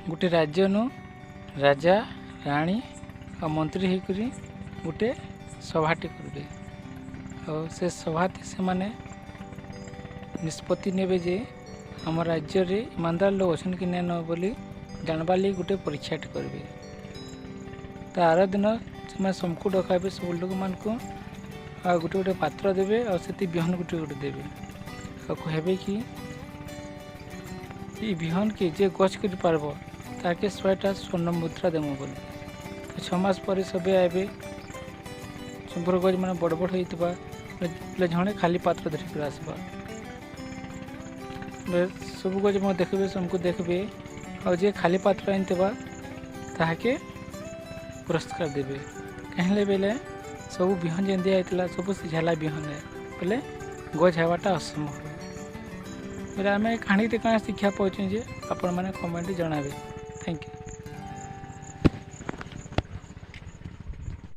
गोटे राज्य नु राजा राणी और मंत्री होकर गोटे सभाटी करेंगे और से सभाटी से माने निष्पत्ति ने जे आम राज्य रे ईमानदार लोग अच्छन कि नहीं न बोली जानबार लगे गोटे परीक्षा करेंगे। तो आर दिन से समको डकाबे सब लोक मान को गोटे गोटे पात्र देवे और से बिहन गोटे गोटे देवे और कहबे कि ये बिहन के जे गच कर पारब ताके 100टा स्वर्ण मुद्रा देमु बोली 6 मास पर सब आए चुंबर गज मैंने बड़ बड़ होता जड़े खाली पात्र धरिक आसबा सब गज देखबे सबको देखबे और जे खाली पात्र आनते ताके पुरस्कार देवे कहले बेले सब बिहन जेन दिया सब सिझाला बिहन बेले गज हेबाटा असंभव बेले आम कहानी कहाँ शिक्षा पाचे जे आपण मैंने कमेंट जनाबे। Thank you.